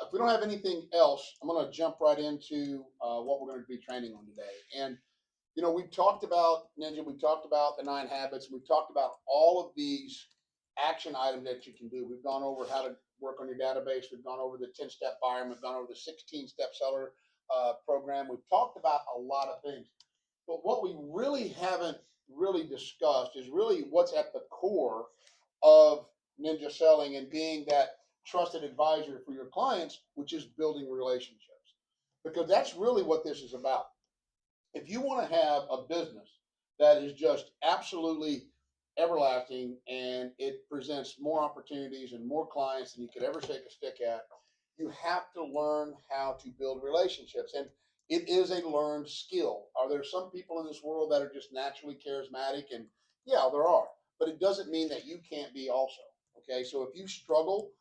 If we don't have anything else, I'm going to jump right into what we're going to be training on today. And we've talked about Ninja, we've talked about the 9 habits, we've talked about all of these action items that you can do. We've gone over how to work on your database. We've gone over the 10-step buyer. We've gone over the 16-step seller program. We've talked about a lot of things. But what we really haven't really discussed is really what's at the core of Ninja selling and being that trusted advisor for your clients, which is building relationships. Because that's really what this is about. If you want to have a business that is just absolutely everlasting and it presents more opportunities and more clients than you could ever shake a stick at, you have to learn how to build relationships. And it is a learned skill. Are there some people in this world that are just naturally charismatic? And yeah, there are. But it doesn't mean that you can't be also. Okay. So if you struggle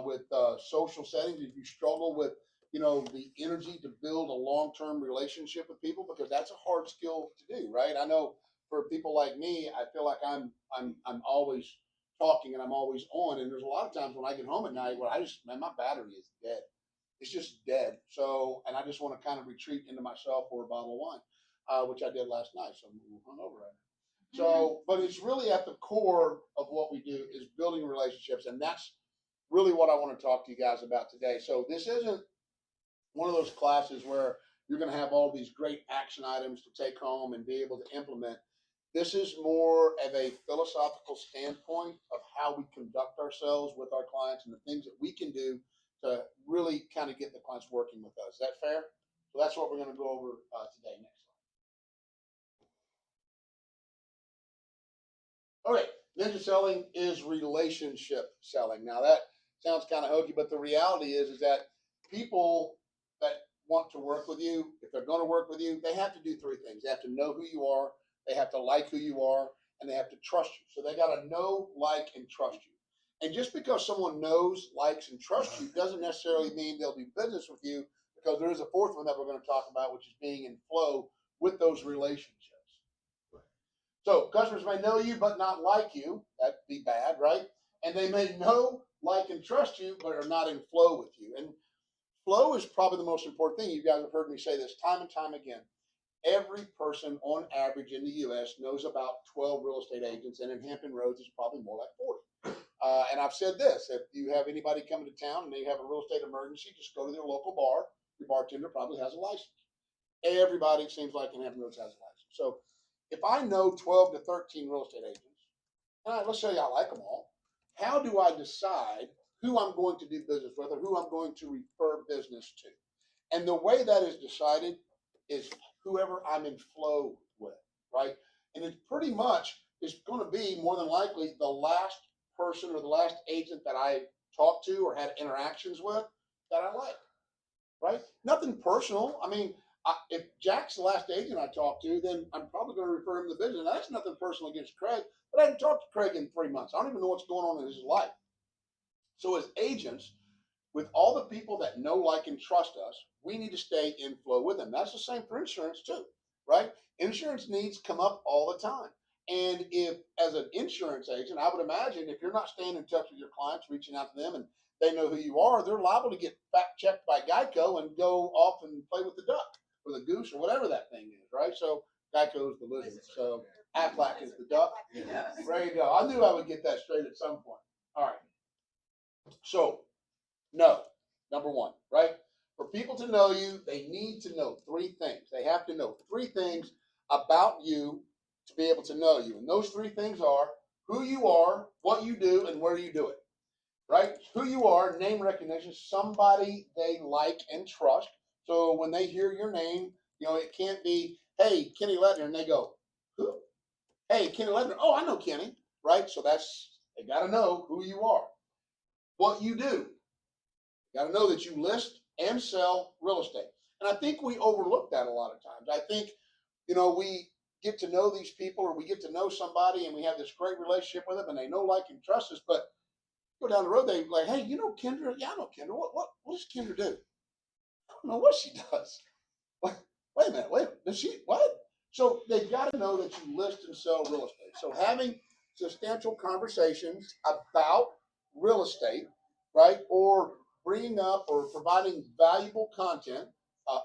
with social settings, if you struggle with the energy to build a long-term relationship with people, because that's a hard skill to do, right? I know for people like me, I feel like I'm always talking and I'm always on, and there's a lot of times when I get home at night where my battery is dead. It's just dead. So, and I just want to kind of retreat into myself or a bottle of wine, which I did last night. So I'm a little hungover right now. So, but it's really at the core of what we do is building relationships, and that's really what I want to talk to you guys about today. So this isn't one of those classes where you're going to have all these great action items to take home and be able to implement. This is more of a philosophical standpoint of how we conduct ourselves with our clients and the things that we can do to really kind of get the clients working with us. Is that fair? So that's what we're going to go over today. Next slide. Okay, ninja selling is relationship selling. Now that sounds kind of hokey, but the reality is that people that want to work with you, if they're going to work with you, they have to do 3 things. They have to know who you are, they have to like who you are, and they have to trust you. So they got to know, like, and trust you. And just because someone knows, likes, and trusts you doesn't necessarily mean they'll do business with you, because there is a fourth one that we're going to talk about, which is being in flow with those relationships. So customers may know you but not like you. That'd be bad, right? And they may know, like, and trust you, but are not in flow with you. And flow is probably the most important thing. You guys have heard me say this time and time again. Every person on average in the U.S. knows about 12 real estate agents, and in Hampton Roads, it's probably more like 40. And I've said this, if you have anybody coming to town and they have a real estate emergency, just go to their local bar. Your bartender probably has a license. Everybody, it seems like, in Hampton Roads has a license. So if I know 12 to 13 real estate agents, all right, let's say I like them all, how do I decide who I'm going to do business with or who I'm going to refer business to? And the way that is decided is whoever I'm in flow with, right? And it's pretty much is going to be more than likely the last person or the last agent that I talked to or had interactions with that I like, right? Nothing personal. I mean, if Jack's the last agent I talked to, then I'm probably going to refer him to the business. Now, that's nothing personal against Craig, but I haven't talked to Craig in 3 months. I don't even know what's going on in his life. So as agents, with all the people that know, like, and trust us, we need to stay in flow with them. That's the same for insurance too, right? Insurance needs come up all the time. And if, as an insurance agent, I would imagine if you're not staying in touch with your clients, reaching out to them, and they know who you are, they're liable to get fact checked by Geico and go off and play with the duck or the goose or whatever that thing is, right? So Geico is the lizard. So Aflac is the duck. There you go. I knew I would get that straight at some point. All right. So no, number one, right? For people to know you, they need to know 3 things. They have to know 3 things about you to be able to know you. And those 3 things are who you are, what you do, and where you do it, right? Who you are, name recognition, somebody they like and trust. So when they hear your name, it can't be, hey, Kenny Ledner, and they go, who? Hey, Kenny Ledner, oh, I know Kenny, right? So they got to know who you are. What you do, got to know that you list and sell real estate. And I think we overlook that a lot of times. I think, we get to know these people or we get to know somebody and we have this great relationship with them and they know, like, and trust us. But go down the road, they like, hey, Kendra? Yeah, I know Kendra. What does Kendra do? I don't know what she does. Wait a minute. Does she, what? So they've got to know that you list and sell real estate. So having substantial conversations about real estate, right? Or bringing up or providing valuable content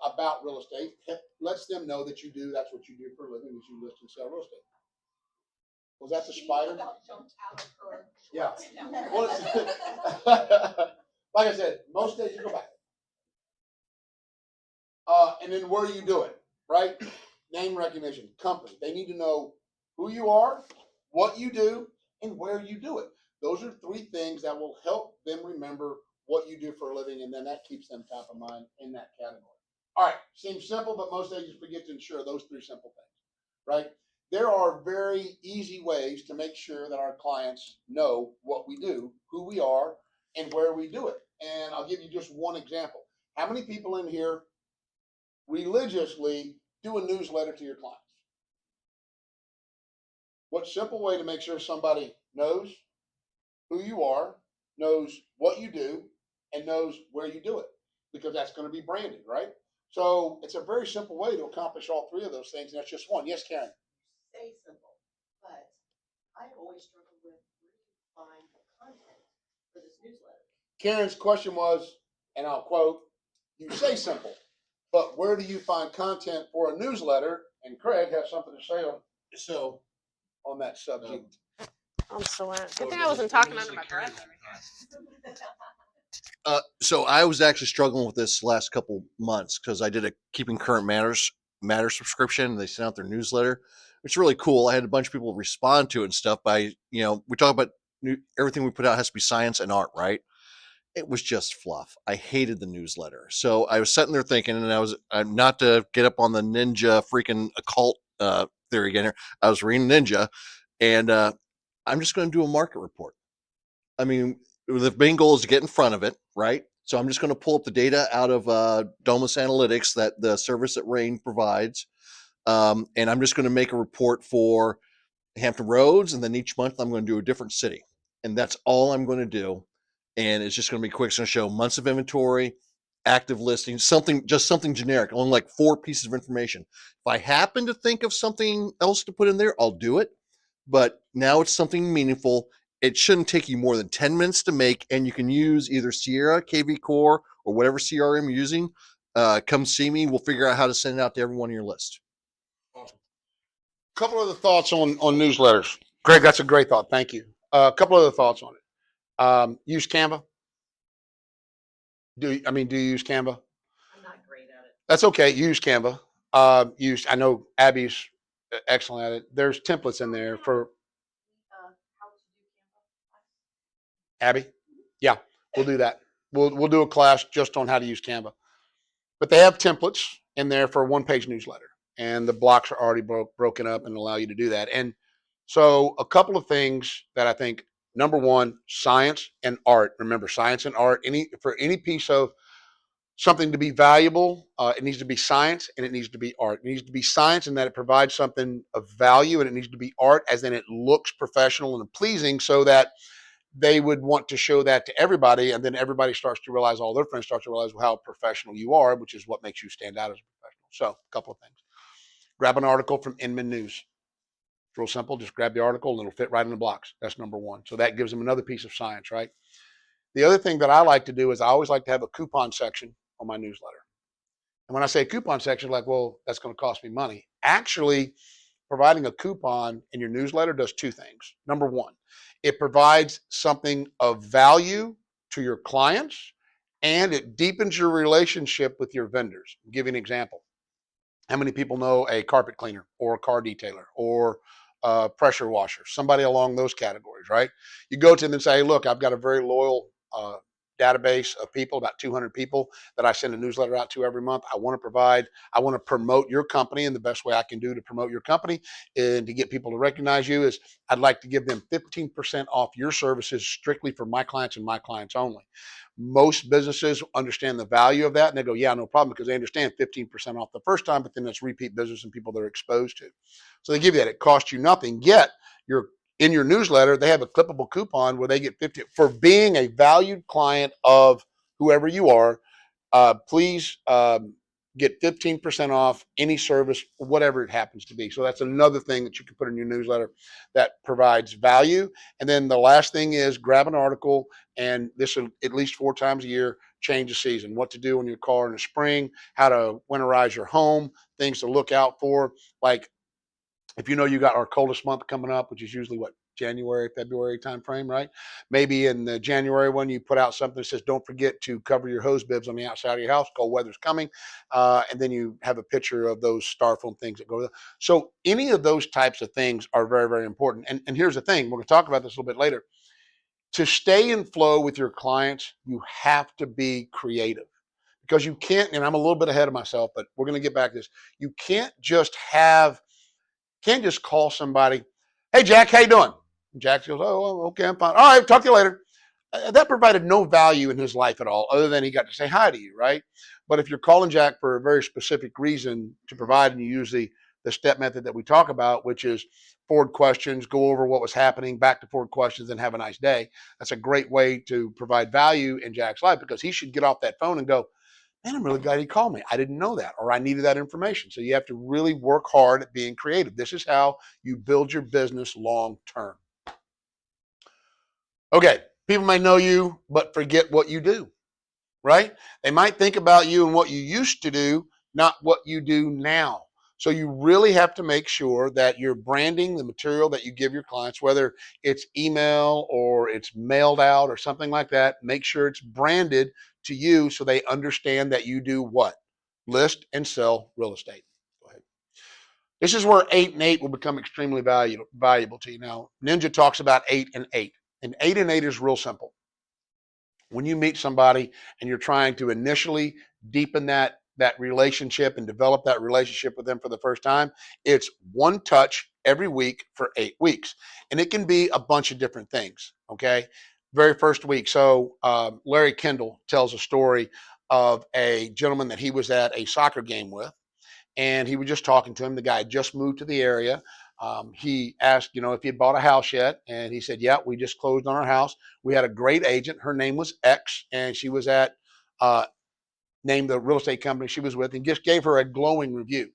about real estate lets them know that you do, that's what you do for a living, is you list and sell real estate. Was that the spider? Yeah. Well, like I said, most days you go back. And then where you do it, right? Name recognition, company. They need to know who you are, what you do, and where you do it. Those are three things that will help them remember what you do for a living, and then that keeps them top of mind in that category. All right, seems simple, but most agents forget to ensure those three simple things, right? There are very easy ways to make sure that our clients know what we do, who we are, and where we do it. And I'll give you just one example. How many people in here religiously do a newsletter to your clients? What simple way to make sure somebody knows who you are, knows what you do, and knows where you do it? Because that's going to be branded, right? So it's a very simple way to accomplish all three of those things, and that's just one. Yes, Karen. Say simple, but I always struggle with where to find the content for this newsletter. Karen's question was, and I'll quote, you say simple, but where do you find content for a newsletter? And Craig has something to say on that subject. I'm still at. Good thing I wasn't talking under my breath. So I was actually struggling with this last couple months because I did a Keeping Current Matters subscription. They sent out their newsletter. It's really cool. I had a bunch of people respond to it and stuff. By we talk about everything we put out has to be science and art, right? It was just fluff. I hated the newsletter. So I was sitting there thinking, and I'm not to get up on the ninja freaking occult theory again here. I was reading Ninja, and I'm just going to do a market report. I mean, the main goal is to get in front of it, right? So I'm just going to pull up the data out of Domus Analytics, that the service that Rain provides, and I'm just going to make a report for Hampton Roads, and then each month I'm going to do a different city, and that's all I'm going to do. And it's just going to be quick. It's going to show months of inventory, active listings, something generic, only like 4 pieces of information. If I happen to think of something else to put in there, I'll do it. But now it's something meaningful. It shouldn't take you more than 10 minutes to make, and you can use either Sierra, KV Core, or whatever CRM you're using. Come see me. We'll figure out how to send it out to everyone on your list. Awesome. A couple other thoughts on newsletters. Greg, that's a great thought. Thank you. A couple other thoughts on it. Use Canva. Do you use Canva? I'm not great at it. That's okay. Use Canva. I know Abby's excellent at it. There's templates in there for How to do Canva. Abby. Yeah, we'll do that. We'll do a class just on how to use Canva. But they have templates in there for a 1-page newsletter, and the blocks are already broken up and allow you to do that. And so a couple of things that I think: number one, science and art. Remember, science and art. For any piece of something to be valuable, it needs to be science and it needs to be art. It needs to be science in that it provides something of value, and it needs to be art as in it looks professional and pleasing, so that they would want to show that to everybody, and then everybody starts to realize, all their friends start to realize how professional you are, which is what makes you stand out as a professional. So a couple of things. Grab an article from Inman News. It's real simple. Just grab the article and it'll fit right in the blocks. That's number one. So that gives them another piece of science, right? The other thing that I like to do is I always like to have a coupon section on my newsletter. And when I say coupon section, like, well, that's going to cost me money. Actually, providing a coupon in your newsletter does 2 things. Number one, it provides something of value to your clients, and it deepens your relationship with your vendors. I'll give you an example. How many people know a carpet cleaner or a car detailer or a pressure washer, somebody along those categories, right? You go to them and say, hey, look, I've got a very loyal database of people, about 200 people that I send a newsletter out to every month. I want to promote your company, and the best way I can do to promote your company and to get people to recognize you is I'd like to give them 15% off your services strictly for my clients and my clients only. Most businesses understand the value of that, and they go, yeah, no problem, because they understand 15% off the first time, but then it's repeat business and people they're exposed to. So they give you that. It costs you nothing, yet in your newsletter, they have a clippable coupon where they get 50 for being a valued client of whoever you are. Please get 15% off any service, whatever it happens to be. So that's another thing that you can put in your newsletter that provides value. And then the last thing is grab an article, and this at least 4 times a year, change of season, what to do in your car in the spring, how to winterize your home, things to look out for. Like if you know you got our coldest month coming up, which is usually what, January, February timeframe, right? Maybe in the January one, you put out something that says, don't forget to cover your hose bibs on the outside of your house. Cold weather's coming. And then you have a picture of those styrofoam things that go with it. So any of those types of things are very, very important. And here's the thing, we're going to talk about this a little bit later. To stay in flow with your clients, you have to be creative because you can't, and I'm a little bit ahead of myself, but we're going to get back to this. You can't just call somebody, hey, Jack, how you doing? And Jack goes, oh, okay, I'm fine. All right, talk to you later. That provided no value in his life at all, other than he got to say hi to you, right? But if you're calling Jack for a very specific reason to provide, and you use the step method that we talk about, which is forward questions, go over what was happening, back to forward questions, and have a nice day. That's a great way to provide value in Jack's life because he should get off that phone and go, man, I'm really glad he called me. I didn't know that, or I needed that information. So you have to really work hard at being creative. This is how you build your business long term. Okay, people may know you, but forget what you do, right? They might think about you and what you used to do, not what you do now. So you really have to make sure that you're branding the material that you give your clients, whether it's email or it's mailed out or something like that. Make sure it's branded to you so they understand that you do what? List and sell real estate. Go ahead. This is where 8 and 8 will become extremely valuable to you. Now, Ninja talks about 8 and 8. And 8 and 8 is real simple. When you meet somebody and you're trying to initially deepen that relationship and develop that relationship with them for the first time, it's one touch every week for 8 weeks. And it can be a bunch of different things, okay? Very first week. So Larry Kendall tells a story of a gentleman that he was at a soccer game with, and he was just talking to him. The guy had just moved to the area. He asked, if he had bought a house yet, and he said, yeah, we just closed on our house. We had a great agent. Her name was X, and she was at, named the real estate company she was with, and just gave her a glowing review.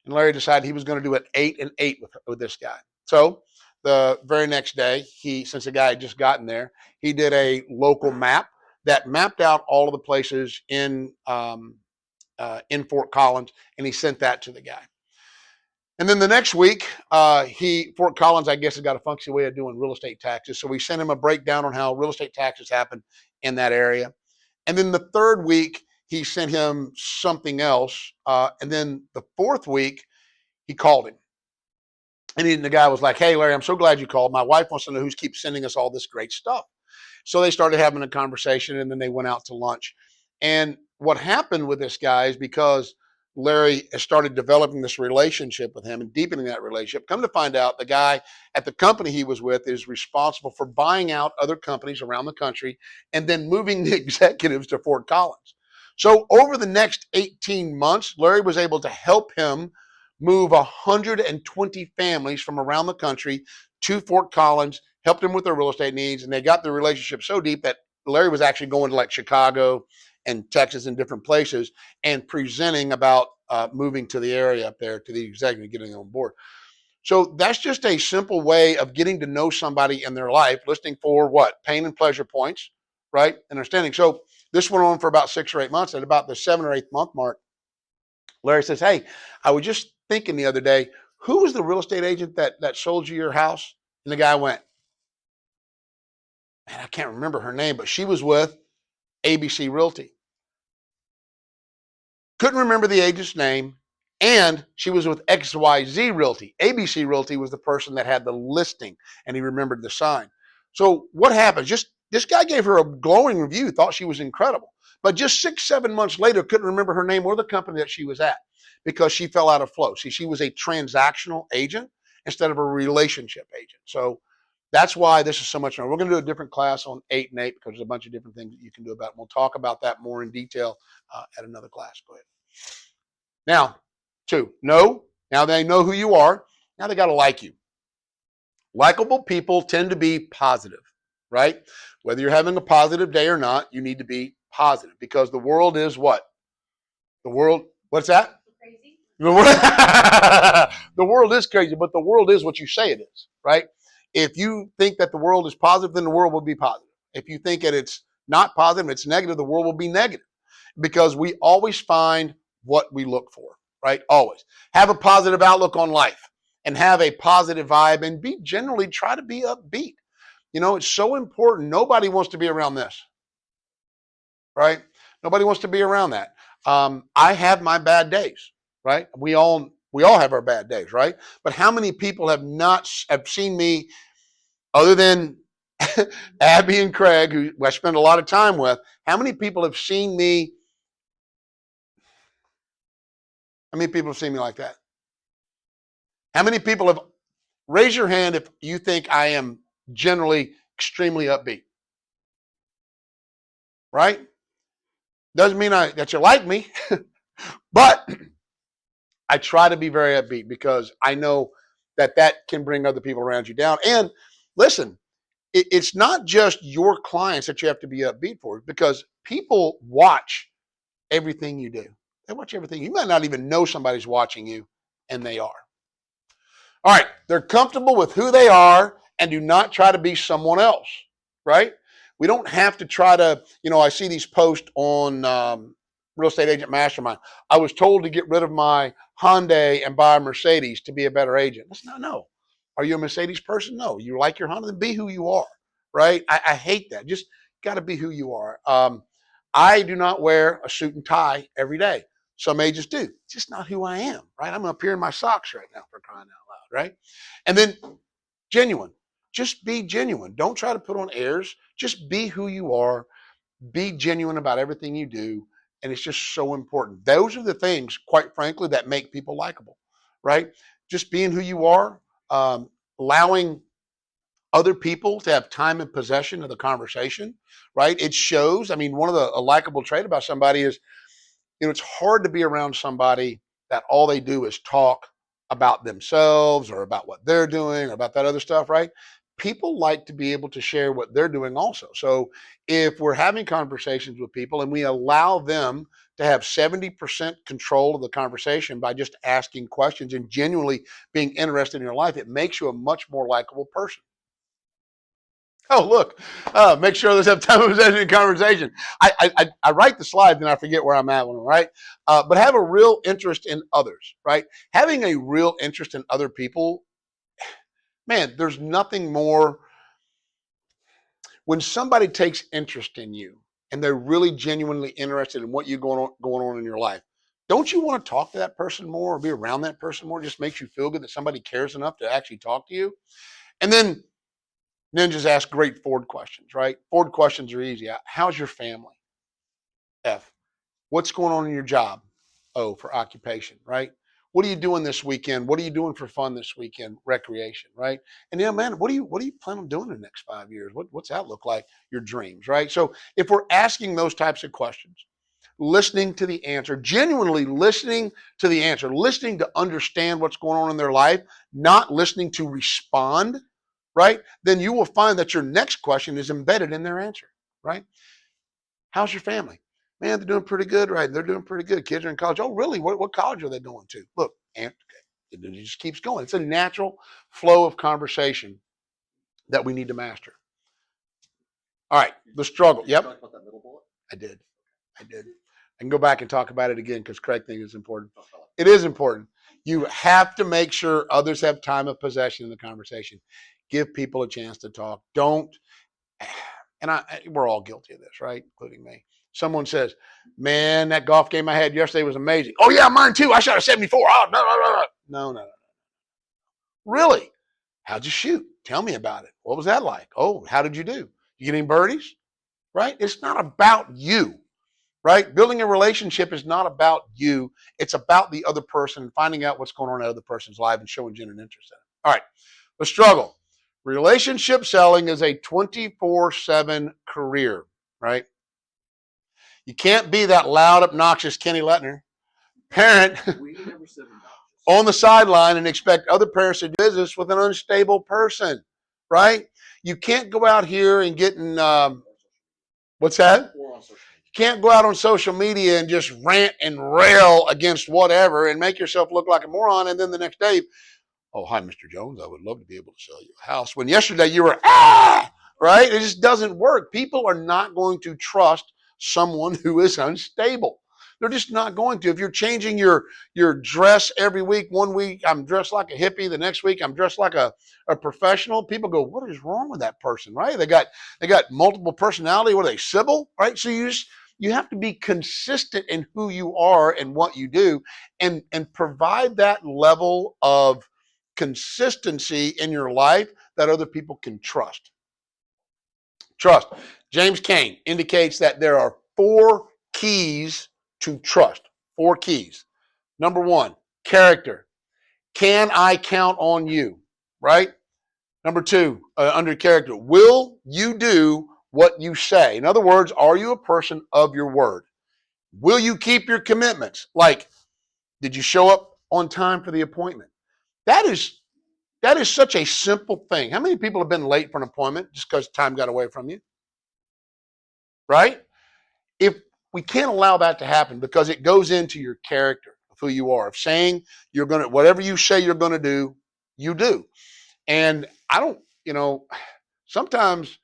And Larry decided he was going to do an 8 and 8 with this guy. So the very next day, since the guy had just gotten there, he did a local map that mapped out all of the places in Fort Collins, and he sent that to the guy. And then the next week, Fort Collins, I guess, has got a funky way of doing real estate taxes. So we sent him a breakdown on how real estate taxes happen in that area. And then the third week, he sent him something else. And then the fourth week, he called him. And the guy was like, hey, Larry, I'm so glad you called. My wife wants to know who keeps sending us all this great stuff. So they started having a conversation, and then they went out to lunch. And what happened with this guy is because Larry has started developing this relationship with him and deepening that relationship. Come to find out, the guy at the company he was with is responsible for buying out other companies around the country and then moving the executives to Fort Collins. So over the next 18 months, Larry was able to help him move 120 families from around the country to Fort Collins, helped them with their real estate needs, and they got the relationship so deep that Larry was actually going to like Chicago and Texas and different places and presenting about moving to the area up there to the executive, getting on board. So that's just a simple way of getting to know somebody in their life, listening for what? Pain and pleasure points, right? And understanding. So this went on for about 6 or 8 months. At about the 7th or 8th month mark, Larry says, hey, I was just thinking the other day, who was the real estate agent that sold you your house? And the guy went, man, I can't remember her name, but she was with ABC Realty. Couldn't remember the agent's name, and she was with XYZ Realty. ABC Realty was the person that had the listing, and he remembered the sign. So what happened? Just this guy gave her a glowing review, thought she was incredible. But just 6, 7 months later, couldn't remember her name or the company that she was at because she fell out of flow. See, she was a transactional agent instead of a relationship agent. So that's why this is so much fun. We're going to do a different class on 8 and 8 because there's a bunch of different things that you can do about it. We'll talk about that more in detail at another class. Go ahead. Now, 2, know. Now they know who you are. Now they got to like you. Likable people tend to be positive, right? Whether you're having a positive day or not, you need to be positive because the world is what? The world, what's that? Crazy. The world is crazy, but the world is what you say it is, right? If you think that the world is positive, then the world will be positive. If you think that it's not positive, it's negative, the world will be negative because we always find what we look for, right? Always. Have a positive outlook on life and have a positive vibe and generally try to be upbeat. You know, it's so important. Nobody wants to be around this, right? Nobody wants to be around that. I have my bad days, right? We all have our bad days, right? But how many people have seen me other than Abby and Craig, who I spend a lot of time with? How many people have seen me? How many people have seen me like that? How many people have raise your hand if you think I am generally extremely upbeat? Right? Doesn't mean that you like me, but I try to be very upbeat because I know that can bring other people around you down. And listen, it's not just your clients that you have to be upbeat for, because people watch everything you do. They watch everything. You might not even know somebody's watching you, and they are. All right, they're comfortable with who they are and do not try to be someone else, right? We don't have to try to, I see these posts on Real Estate Agent Mastermind. I was told to get rid of my Hyundai and buy a Mercedes to be a better agent. That's no. Are you a Mercedes person? No. You like your Honda? Then be who you are, right? I hate that. Just got to be who you are. I do not wear a suit and tie every day. Some agents do. It's just not who I am, right? I'm up here in my socks right now, for crying out loud, right? And then genuine. Just be genuine. Don't try to put on airs. Just be who you are. Be genuine about everything you do. And it's just so important. Those are the things, quite frankly, that make people likable, right? Just being who you are, allowing other people to have time and possession of the conversation, right? It shows. I mean, one of a likable trait about somebody is, it's hard to be around somebody that all they do is talk about themselves or about what they're doing or about that other stuff, right? People like to be able to share what they're doing also. So if we're having conversations with people and we allow them to have 70% control of the conversation by just asking questions and genuinely being interested in your life, it makes you a much more likable person. Oh, look, make sure there's have time of possession in conversation. I write the slides and I forget where I'm at when I'm right. But have a real interest in others, right? Having a real interest in other people, man, there's nothing more. When somebody takes interest in you and they're really genuinely interested in what you're going on in your life, don't you want to talk to that person more or be around that person more? It just makes you feel good that somebody cares enough to actually talk to you. And then just ask great Ford questions, right? Ford questions are easy. How's your family? F. What's going on in your job? O, for occupation, right? What are you doing this weekend? What are you doing for fun this weekend? Recreation, right? And man, what do you plan on doing in the next 5 years? What's that look like? Your dreams, right? So if we're asking those types of questions, listening to the answer, genuinely listening to the answer, listening to understand what's going on in their life, not listening to respond, right? Then you will find that your next question is embedded in their answer, right? How's your family? Man, they're doing pretty good, right? They're doing pretty good. Kids are in college. Oh, really? What college are they going to? Look, and it just keeps going. It's a natural flow of conversation that we need to master. All right, the struggle. Yep. Talk about that middle bullet. I did. I can go back and talk about it again because Craig thinks it's important. It is important. You have to make sure others have time of possession in the conversation. Give people a chance to talk. Don't, and we're all guilty of this, right? Including me. Someone says, man, that golf game I had yesterday was amazing. Oh, yeah, mine too. I shot a 74. Oh, no. Really? How'd you shoot? Tell me about it. What was that like? Oh, how did you do? You get any birdies? Right? It's not about you, right? Building a relationship is not about you. It's about the other person, finding out what's going on in the other person's life and showing genuine interest in it. All right, the struggle. Relationship selling is a 24/7 career, right? You can't be that loud, obnoxious Kenny Lettner parent on the sideline and expect other parents to do business with an unstable person, right? You can't go out here and get in, what's that? You can't go out on social media and just rant and rail against whatever and make yourself look like a moron. And then the next day, oh, hi, Mr. Jones, I would love to be able to sell you a house. When yesterday you were, right? It just doesn't work. People are not going to trust someone who is unstable. They're just not going to. If you're changing your dress every week, one week I'm dressed like a hippie, the next week I'm dressed like a professional, people go, what is wrong with that person, right? They got multiple personality. What are they, Sybil, right? So you have to be consistent in who you are and what you do, and provide that level of consistency in your life that other people can trust. Trust. James Cain indicates that there are 4 keys to trust. 4 keys. Number 1, character. Can I count on you? Right? Number 2, under character, will you do what you say? In other words, are you a person of your word? Will you keep your commitments? Like, did you show up on time for the appointment? That is such a simple thing. How many people have been late for an appointment just because time got away from you? Right? If we can't allow that to happen, because it goes into your character of who you are, of saying you're going to, whatever you say you're going to do, you do. And I don't, sometimes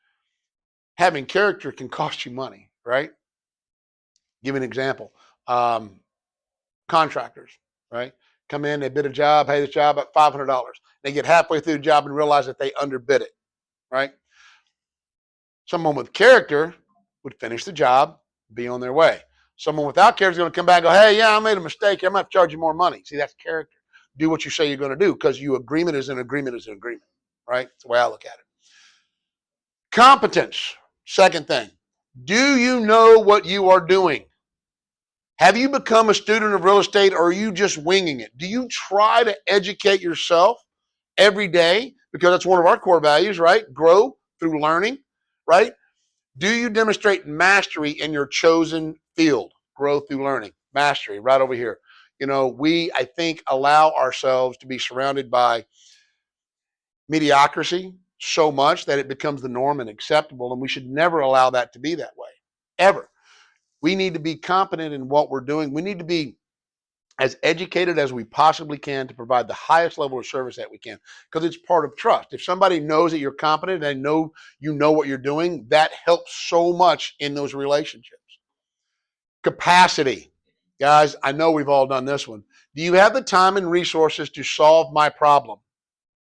having character can cost you money, right? Give an example. Contractors, right? Come in, they bid a job, hey, this job at $500. They get halfway through the job and realize that they underbid it, right? Someone with character would finish the job, be on their way. Someone without character is going to come back and go, hey, yeah, I made a mistake. I'm going to charge you more money. See, that's character. Do what you say you're going to do, because you agreement is an agreement is an agreement, right? That's the way I look at it. Competence, second thing. Do you know what you are doing? Have you become a student of real estate, or are you just winging it? Do you try to educate yourself every day? Because that's one of our core values, right? Grow through learning, right? Do you demonstrate mastery in your chosen field? Grow through learning. Mastery, right over here. We, I think, allow ourselves to be surrounded by mediocrity so much that it becomes the norm and acceptable, and we should never allow that to be that way, ever. We need to be competent in what we're doing. We need to be as educated as we possibly can to provide the highest level of service that we can, because it's part of trust. If somebody knows that you're competent and know you know what you're doing, that helps so much in those relationships. Capacity. Guys, I know we've all done this one. Do you have the time and resources to solve my problem?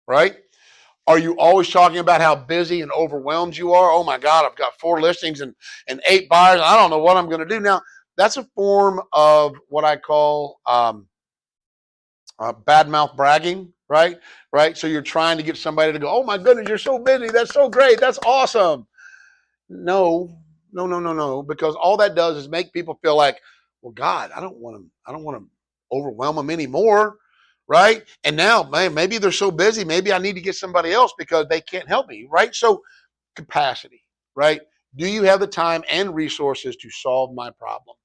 Right? Are you always talking about how busy and overwhelmed you are? Oh my God, I've got 4 listings and 8 buyers. I don't know what I'm going to do. Now, that's a form of what I call bad mouth bragging, right? Right. So you're trying to get somebody to go, oh my goodness, you're so busy. That's so great. That's awesome. No, because all that does is make people feel like, well, God, I don't want to overwhelm them anymore. Right. And now, man, maybe they're so busy. Maybe I need to get somebody else because they can't help me. Right. So capacity, right? Do you have the time and resources to solve my problem?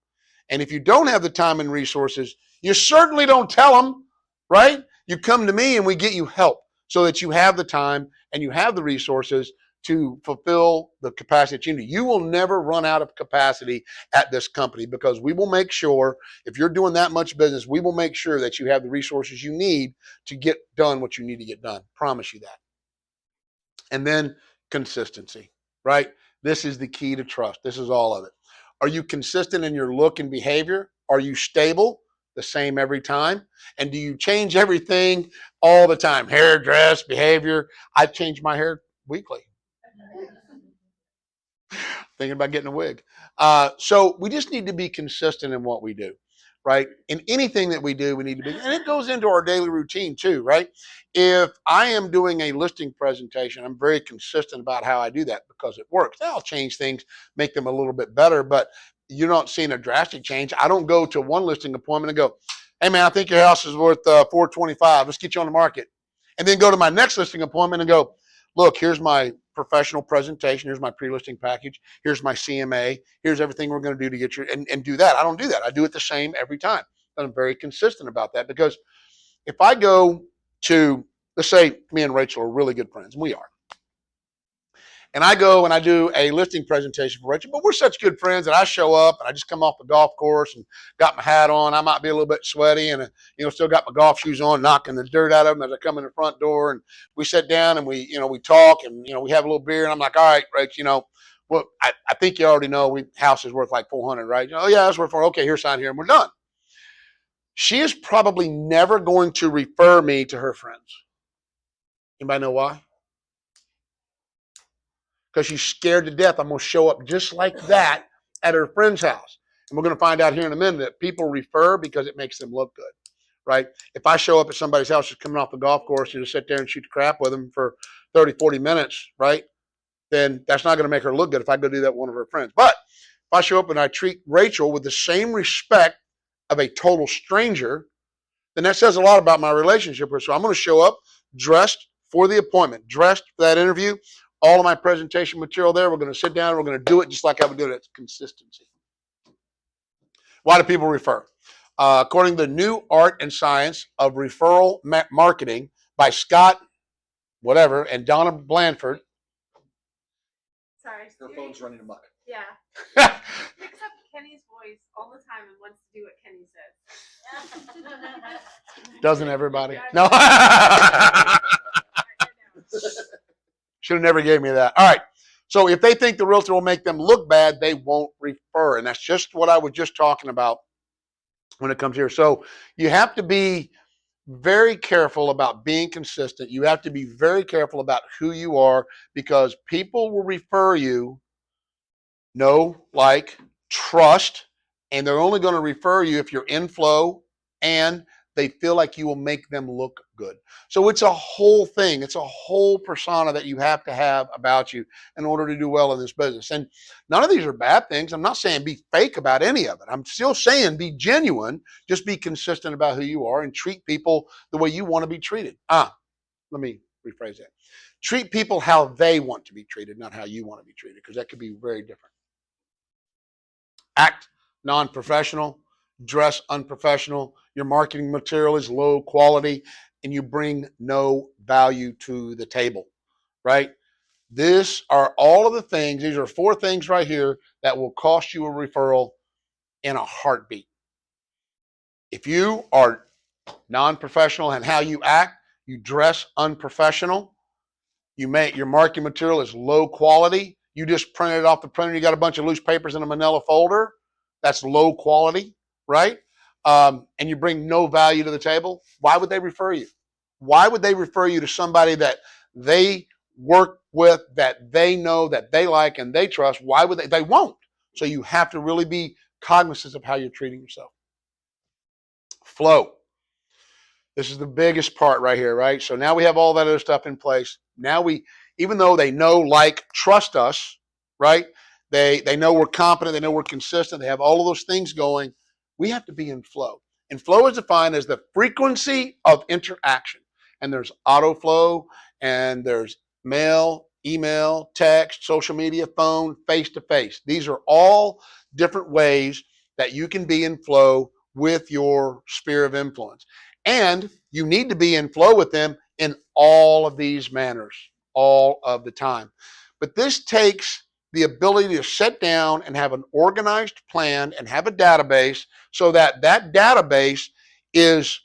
And if you don't have the time and resources, you certainly don't tell them, right? You come to me and we get you help so that you have the time and you have the resources to fulfill the capacity that you need. You will never run out of capacity at this company, because we will make sure, if you're doing that much business, we will make sure that you have the resources you need to get done what you need to get done. Promise you that. And then consistency, right? This is the key to trust. This is all of it. Are you consistent in your look and behavior? Are you stable, the same every time? And do you change everything all the time? Hair, dress, behavior. I change my hair weekly. Thinking about getting a wig. So we just need to be consistent in what we do, right? In anything that we do, we need to be, and it goes into our daily routine too, right? If I am doing a listing presentation, I'm very consistent about how I do that because it works. Now I'll change things, make them a little bit better, but you're not seeing a drastic change. I don't go to one listing appointment and go, hey man, I think your house is worth $425. Let's get you on the market. And then go to my next listing appointment and go, look, here's my professional presentation. Here's my pre-listing package. Here's my CMA. Here's everything we're going to do to get you, and do that. I don't do that. I do it the same every time. And I'm very consistent about that, because if I go to, let's say me and Rachel are really good friends, and we are, And I go and I do a listing presentation for Rachel, but we're such good friends that I show up and I just come off the golf course and got my hat on. I might be a little bit sweaty and, still got my golf shoes on, knocking the dirt out of them as I come in the front door. And we sit down and we talk and, we have a little beer. And I'm like, all right, Rach, well, I think you already know house is worth like 400, right? Oh yeah, that's worth 400. Okay, here's sign here and we're done. She is probably never going to refer me to her friends. Anybody know why? Because she's scared to death I'm going to show up just like that at her friend's house. And we're going to find out here in a minute that people refer because it makes them look good, right? If I show up at somebody's house just coming off the golf course and just sit there and shoot the crap with them for 30, 40 minutes, right? Then that's not going to make her look good if I go do that with one of her friends. But if I show up and I treat Rachel with the same respect of a total stranger, then that says a lot about my relationship with her. So I'm going to show up dressed for the appointment, dressed for that interview. All of my presentation material there. We're going to sit down. We're going to do it just like I would do it. It's consistency. Why do people refer? According to the New Art and Science of Referral Marketing by Scott, whatever, and Donna Blanford. Sorry. Her phone's running amok. Yeah. Picks up Kenny's voice all the time and wants to do what Kenny says. Doesn't everybody? No. Should have never gave me that. All right. So if they think the realtor will make them look bad, they won't refer. And that's just what I was just talking about when it comes here. So you have to be very careful about being consistent. You have to be very careful about who you are because people will refer you, know, like, trust, and they're only going to refer you if you're in flow and they feel like you will make them look good. So it's a whole thing. It's a whole persona that you have to have about you in order to do well in this business. And none of these are bad things. I'm not saying be fake about any of it. I'm still saying be genuine. Just be consistent about who you are and treat people the way you want to be treated. Let me rephrase that. Treat people how they want to be treated, not how you want to be treated, because that could be very different. Act non-professional, dress unprofessional, your marketing material is low quality, and you bring no value to the table, right? These are all of the things, these are 4 things right here that will cost you a referral in a heartbeat. If you are non-professional in how you act, you dress unprofessional, your marketing material is low quality, you just printed it off the printer, you got a bunch of loose papers in a manila folder, that's low quality, right? And you bring no value to the table, why would they refer you? Why would they refer you to somebody that they work with, that they know, that they like, and they trust? Why would they? They won't. So you have to really be cognizant of how you're treating yourself. Flow. This is the biggest part right here, right? So now we have all that other stuff in place. Now even though they know, like, trust us, right? They know we're competent, they know we're consistent, they have all of those things going. We have to be in flow. And flow is defined as the frequency of interaction. And there's auto flow, and there's mail, email, text, social media, phone, face-to-face. These are all different ways that you can be in flow with your sphere of influence. And you need to be in flow with them in all of these manners, all of the time. But this takes the ability to sit down and have an organized plan and have a database so that that database is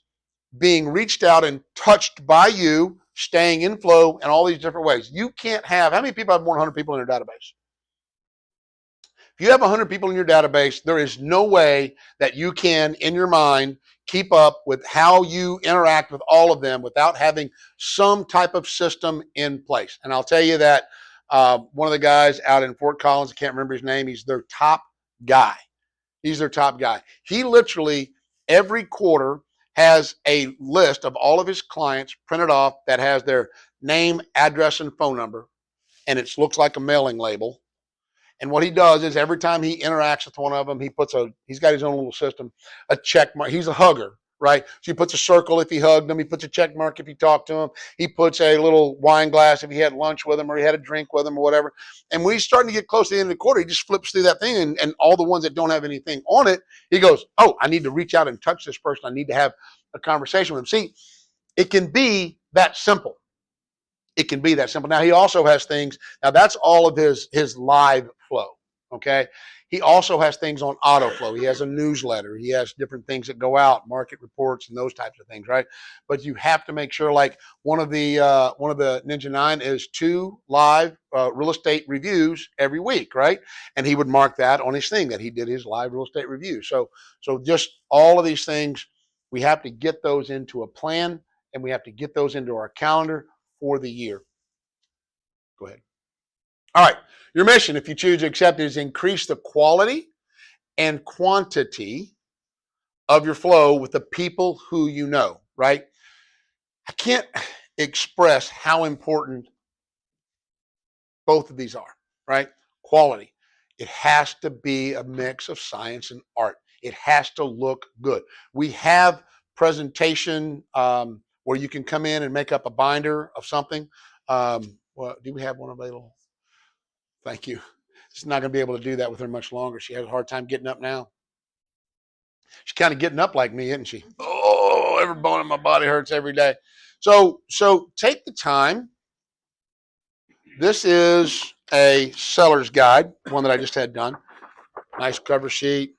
being reached out and touched by you, staying in flow in all these different ways. You can't have, how many people have more than 100 people in their database? If you have 100 people in your database, there is no way that you can, in your mind, keep up with how you interact with all of them without having some type of system in place. And I'll tell you that one of the guys out in Fort Collins, I can't remember his name, he's their top guy. He's their top guy. He literally, every quarter, has a list of all of his clients printed off that has their name, address, and phone number. And it looks like a mailing label. And what he does is every time he interacts with one of them, he's got his own little system, a check mark. He's a hugger, right? So he puts a circle if he hugged them. He puts a check mark if he talked to him. He puts a little wine glass if he had lunch with him or he had a drink with him or whatever. And when he's starting to get close to the end of the quarter, he just flips through that thing and all the ones that don't have anything on it, he goes, oh, I need to reach out and touch this person. I need to have a conversation with him. See, it can be that simple. it can be that simple. Now he also has things. Now that's all of his live flow. Okay. He also has things on auto flow. He has a newsletter. He has different things that go out, market reports, and those types of things, right? But you have to make sure, like one of the Ninja 9 is 2 live real estate reviews every week, right? And he would mark that on his thing that he did his live real estate review. So just all of these things, we have to get those into a plan, and we have to get those into our calendar for the year. Go ahead. All right. Your mission, if you choose to accept it, is increase the quality and quantity of your flow with the people who you know, right? I can't express how important both of these are, right? Quality. It has to be a mix of science and art. It has to look good. We have presentation where you can come in and make up a binder of something. Well, do we have one available? Thank you. She's not going to be able to do that with her much longer. She has a hard time getting up now. She's kind of getting up like me, isn't she? Oh, every bone in my body hurts every day. So take the time. This is a seller's guide, one that I just had done. Nice cover sheet.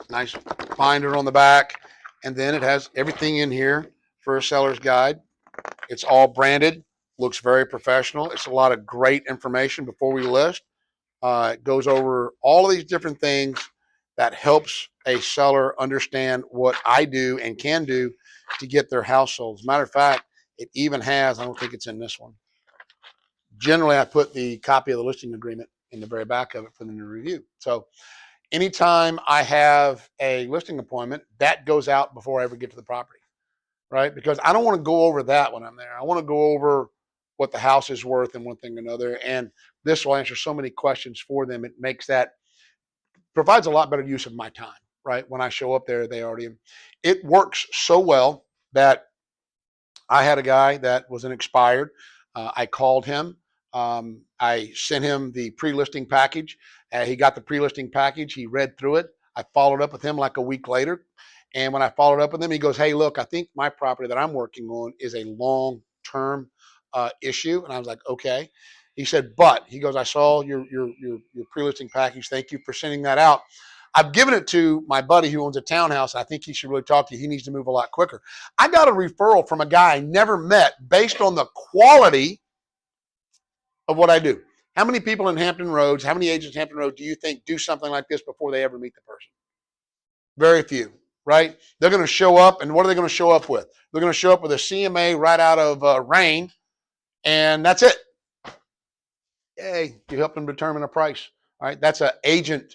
Nice binder on the back. And then it has everything in here for a seller's guide. It's all branded, looks very professional. It's a lot of great information before we list. It goes over all of these different things that helps a seller understand what I do and can do to get their house sold. As a matter of fact, it even has, I don't think it's in this one. Generally, I put the copy of the listing agreement in the very back of it for them to review. So anytime I have a listing appointment, that goes out before I ever get to the property, right? Because I don't want to go over that when I'm there. I want to go over what the house is worth and one thing or another. And this will answer so many questions for them. It makes that, provides a lot better use of my time, right? When I show up there, it works so well that I had a guy that was an expired. I called him. I sent him the pre-listing package. He got the pre-listing package. He read through it. I followed up with him like a week later. And when I followed up with him, he goes, "Hey, look, I think my property that I'm working on is a long-term issue." And I was like, "Okay." He said, "But," he goes, "I saw your pre-listing package. Thank you for sending that out. I've given it to my buddy who owns a townhouse. I think he should really talk to you. He needs to move a lot quicker." I got a referral from a guy I never met based on the quality of what I do. How many people in Hampton Roads, how many agents in Hampton Roads do you think do something like this before they ever meet the person? Very few, right? They're going to show up, and what are they going to show up with? They're going to show up with a CMA right out of Rain, and that's it. Yay, you help them determine a price. All right, that's an agent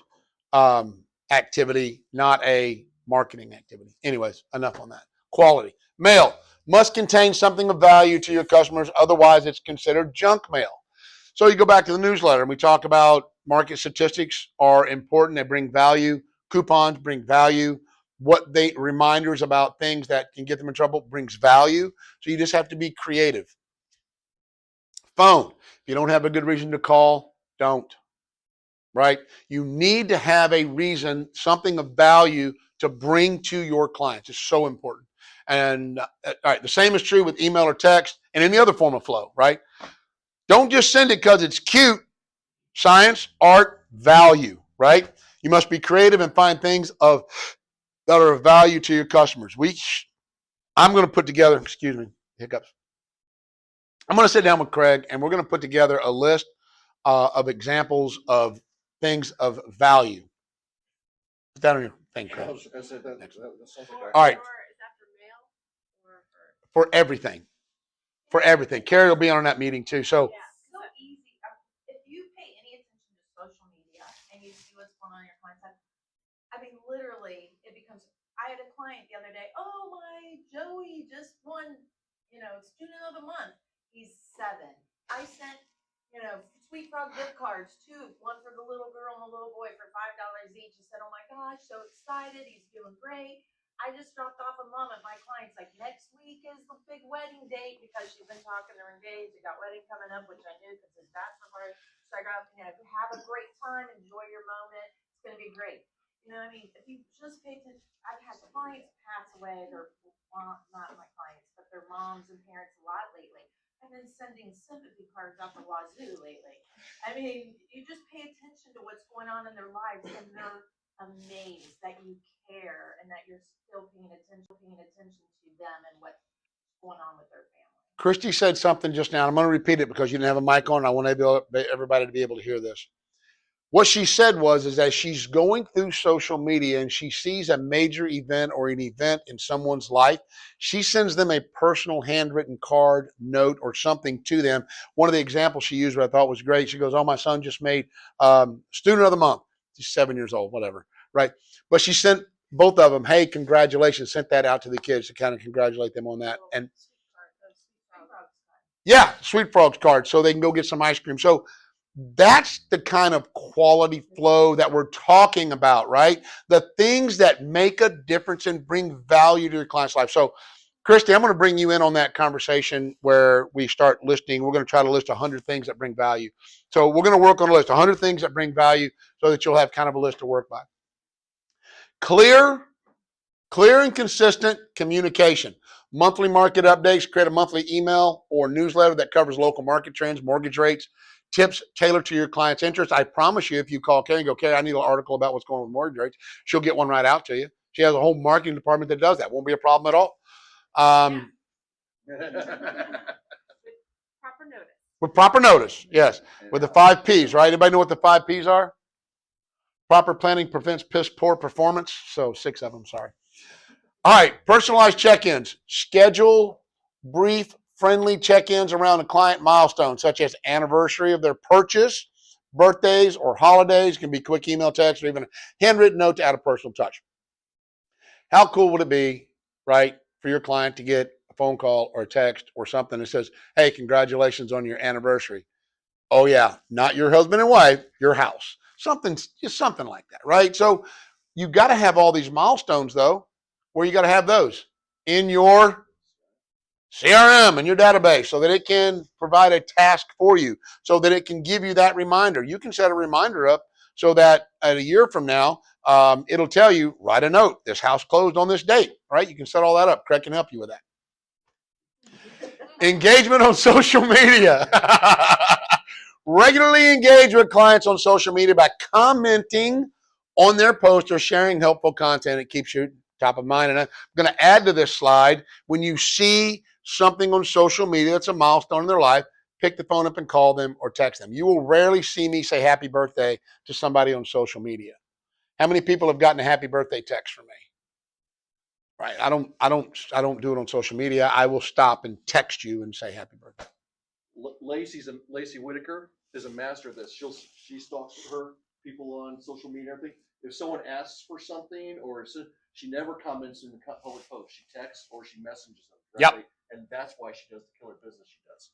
activity, not a marketing activity. Anyways, enough on that. Quality. Mail must contain something of value to your customers, otherwise it's considered junk mail. So you go back to the newsletter and we talk about market statistics are important. They bring value. Coupons bring value. What they reminders about things that can get them in trouble brings value. So you just have to be creative. Phone. If you don't have a good reason to call, don't. Right? You need to have a reason, something of value to bring to your clients. It's so important. And all right, the same is true with email or text and any other form of flow, right? Don't just send it because it's cute. Science, art, value, right? You must be creative and find things that are of value to your customers. I'm going to put together, excuse me, hiccups. I'm going to sit down with Craig and we're going to put together a list of examples of things of value. Put that on your thing, Craig. All right. Is that for mail or For everything. For everything. Carrie will be on that meeting too. So Yeah, so easy. If you pay any attention to social media and you see what's going on in your client's life, I mean, literally, it becomes. I had a client the other day. Oh, my Joey just won, student of the month. He's 7. I sent, Sweet Frog gift cards, 2, one for the little girl and the little boy for $5 each. He said, "Oh my gosh, so excited! He's doing great." I just dropped off a mom at my client's like, next week is the big wedding date because she's been talking, they're engaged, they got wedding coming up, which I knew because his bachelor party. So I got, have a great time, enjoy your moment. It's gonna be great. You know, I mean, if you just pay attention, I've had clients pass away, their not my clients, but their moms and parents a lot lately. I've been sending sympathy cards out the wazoo lately. I mean, you just pay attention to what's going on in their lives, and they're amazed that you care and that you're still paying attention to them and what's going on with their family. Christy said something just now. I'm going to repeat it because you didn't have a mic on. I want everybody to be able to hear this. What she said was, is that she's going through social media and she sees a major event or an event in someone's life. She sends them a personal handwritten card, note, or something to them. One of the examples she used, what I thought was great. She goes, "Oh, my son just made student of the month. He's 7 years old, whatever, right?" But she sent both of them, "Hey, congratulations!" Sent that out to the kids to kind of congratulate them on that. And yeah, Sweet Frogs card, so they can go get some ice cream. So that's the kind of quality flow that we're talking about, right? The things that make a difference and bring value to your client's life. So, Christy, I'm going to bring you in on that conversation where we start listing. We're going to try to list 100 things that bring value. So we're going to work on a list, 100 things that bring value so that you'll have kind of a list to work by. Clear and consistent communication. Monthly market updates, create a monthly email or newsletter that covers local market trends, mortgage rates, tips tailored to your client's interest. I promise you, if you call Carrie and go, "Carrie, I need an article about what's going on with mortgage rates," she'll get one right out to you. She has a whole marketing department that does that. Won't be a problem at all. Proper notice. With proper notice, yes. With the 5 Ps, right? Anybody know what the 5 Ps are? Proper planning prevents poor performance. So 6 of them, sorry. All right, personalized check-ins. Schedule brief, friendly check-ins around a client milestone, such as anniversary of their purchase, birthdays, or holidays. It can be quick email, text, or even a handwritten note to add a personal touch. How cool would it be, right, for your client to get a phone call or a text or something that says, "Hey, congratulations on your anniversary." Oh yeah, not your husband and wife, your house. Just something like that, right? So you got to have all these milestones though. Where you got to have those in your CRM, in your database, so that it can provide a task for you, so that it can give you that reminder. You can set a reminder up so that at a year from now, it'll tell you, write a note, this house closed on this date, right? You can set all that up. Craig can help you with that. Engagement on social media. Regularly engage with clients on social media by commenting on their posts or sharing helpful content. It keeps you top of mind. And I'm going to add to this slide, when you see something on social media that's a milestone in their life, pick the phone up and call them or text them. You will rarely see me say happy birthday to somebody on social media. How many people have gotten a happy birthday text from me? Right. I don't do it on social media. I will stop and text you and say happy birthday. Lacey Whitaker is a master of this. She stalks her people on social media and everything. If someone asks for something, or she never comments in the public post. She texts or she messages them directly. Yep. And that's why she does the killer business she does.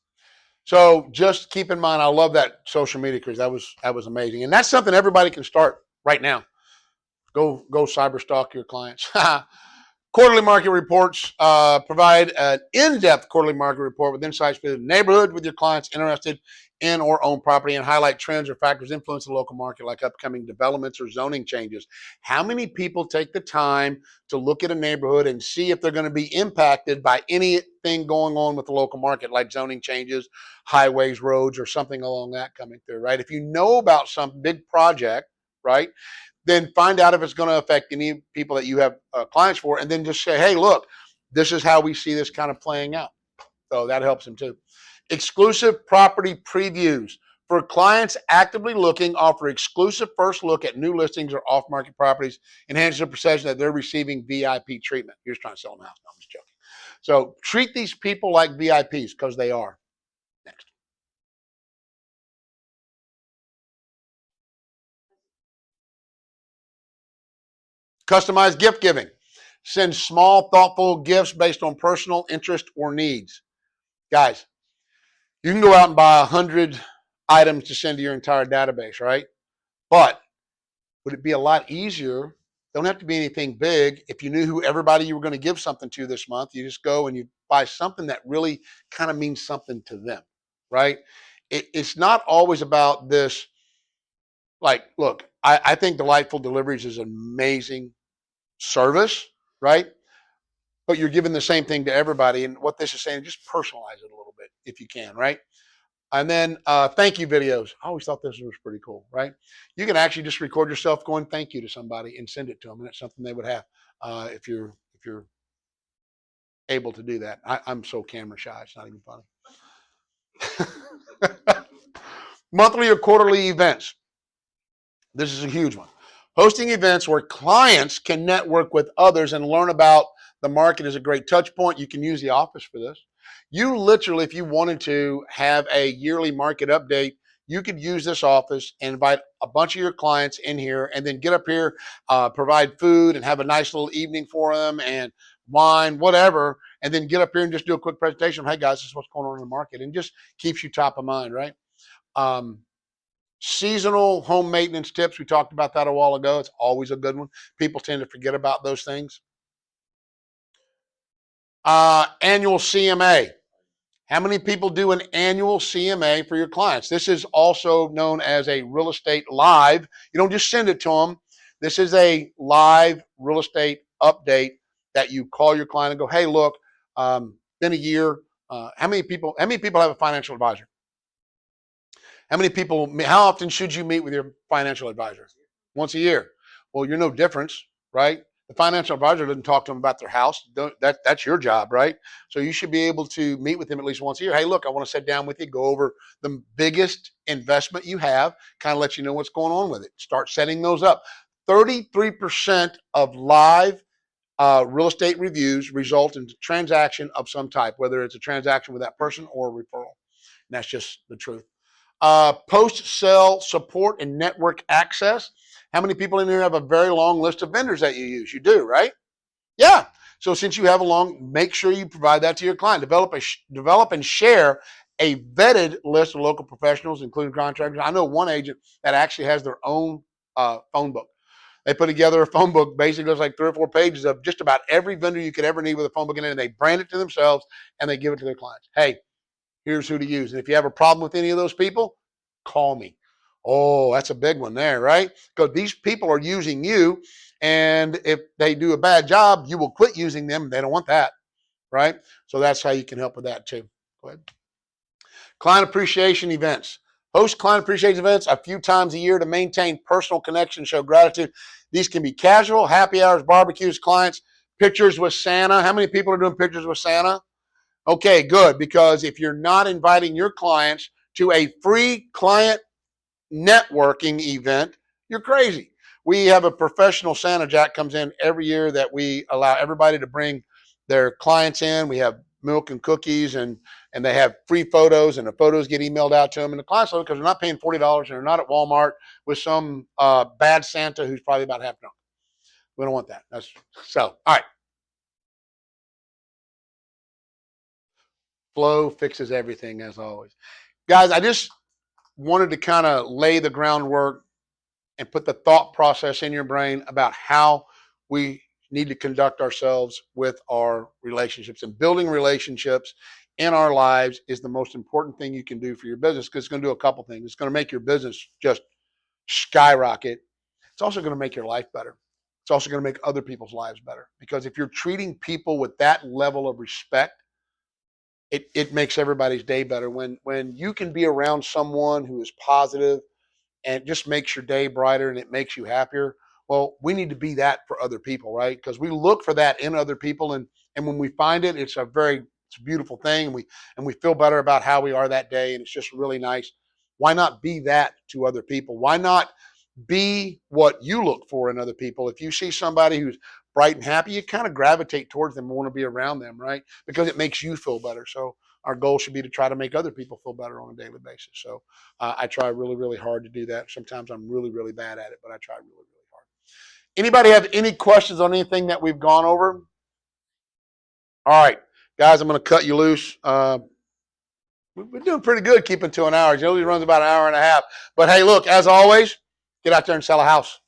So just keep in mind, I love that social media, Chris. That was amazing, and that's something everybody can start right now. Go cyber stalk your clients. Quarterly market reports provide an in-depth quarterly market report with insights for the neighborhood with your clients interested in or own property, and highlight trends or factors influencing the local market, like upcoming developments or zoning changes. How many people take the time to look at a neighborhood and see if they're going to be impacted by anything going on with the local market, like zoning changes, highways, roads, or something along that coming through, right? If you know about some big project, right, then find out if it's going to affect any people that you have clients for, and then just say, "Hey, look, this is how we see this kind of playing out." So that helps them too. Exclusive property previews. For clients actively looking, offer exclusive first look at new listings or off-market properties, enhance the perception that they're receiving VIP treatment. You're just trying to sell them a house. No, I'm just joking. So treat these people like VIPs, because they are. Next. Customized gift giving. Send small, thoughtful gifts based on personal interest or needs. Guys, you can go out and buy 100 items to send to your entire database, right? But would it be a lot easier? Don't have to be anything big. If you knew who everybody you were going to give something to this month, you just go and you buy something that really kind of means something to them, right? It's not always about this Like, look, I think Delightful Deliveries is an amazing service, right? But you're giving the same thing to everybody. And what this is saying, just personalize it a little bit if you can, right? And then thank you videos. I always thought this was pretty cool, right? You can actually just record yourself going thank you to somebody and send it to them, and it's something they would have if you're able to do that. I'm so camera shy; it's not even funny. Monthly or quarterly events. This is a huge one. Hosting events where clients can network with others and learn about the market is a great touch point. You can use the office for this. You literally, if you wanted to have a yearly market update, you could use this office and invite a bunch of your clients in here and then get up here, provide food and have a nice little evening for them and wine, whatever, and then get up here and just do a quick presentation. Hey guys, this is what's going on in the market, and just keeps you top of mind, right? Seasonal home maintenance tips. We talked about that a while ago. It's always a good one. People tend to forget about those things. Annual CMA. How many people do an annual CMA for your clients? This is also known as a real estate live. You don't just send it to them. This is a live real estate update that you call your client and go, hey, look, been a year. How many people have a financial advisor? How often should you meet with your financial advisor? Once a year. Well, you're no difference, right? The financial advisor doesn't talk to them about their house. That's your job, right? So you should be able to meet with them at least once a year. Hey, look, I want to sit down with you, go over the biggest investment you have, kind of let you know what's going on with it. Start setting those up. 33% of live real estate reviews result in a transaction of some type, whether it's a transaction with that person or a referral. And that's just the truth. Post-sale support and network access. How many people in here have a very long list of vendors that you use? You do, right? Yeah. So since you have make sure you provide that to your client. Develop and share a vetted list of local professionals, including contractors. I know one agent that actually has their own phone book. They put together a phone book, basically it's like 3 or 4 pages of just about every vendor you could ever need with a phone book in it, and they brand it to themselves and they give it to their clients. Hey, here's who to use. And if you have a problem with any of those people, call me. Oh, that's a big one there, right? Because these people are using you, and if they do a bad job, you will quit using them. They don't want that, right? So that's how you can help with that too. Go ahead. Client appreciation events. Host client appreciation events a few times a year to maintain personal connection, show gratitude. These can be casual, happy hours, barbecues, clients, pictures with Santa. How many people are doing pictures with Santa? Okay, good, because if you're not inviting your clients to a free client networking event, you're crazy. We have a professional Santa. Jack comes in every year that we allow everybody to bring their clients in. We have milk and cookies, and they have free photos, and the photos get emailed out to them. And the clients love it because they're not paying $40 and they're not at Walmart with some bad Santa who's probably about half drunk. We don't want that. All right. Flow fixes everything, as always. Guys, I just wanted to kind of lay the groundwork and put the thought process in your brain about how we need to conduct ourselves with our relationships. And building relationships in our lives is the most important thing you can do for your business, because it's going to do a couple things. It's going to make your business just skyrocket. It's also going to make your life better. It's also going to make other people's lives better, because if you're treating people with that level of respect, it makes everybody's day better. When you can be around someone who is positive and it just makes your day brighter and it makes you happier. Well, we need to be that for other people, right? Because we look for that in other people, and when we find it, it's a beautiful thing, and we feel better about how we are that day, and it's just really nice. Why not be that to other people? Why not be what you look for in other people? If you see somebody who's bright and happy, you kind of gravitate towards them and want to be around them, right? Because it makes you feel better. So our goal should be to try to make other people feel better on a daily basis. So I try really, really hard to do that. Sometimes I'm really, really bad at it, but I try really, really hard. Anybody have any questions on anything that we've gone over? All right, guys, I'm going to cut you loose. We're doing pretty good keeping to an hour. It usually runs about an hour and a half. But hey, look, as always, get out there and sell a house.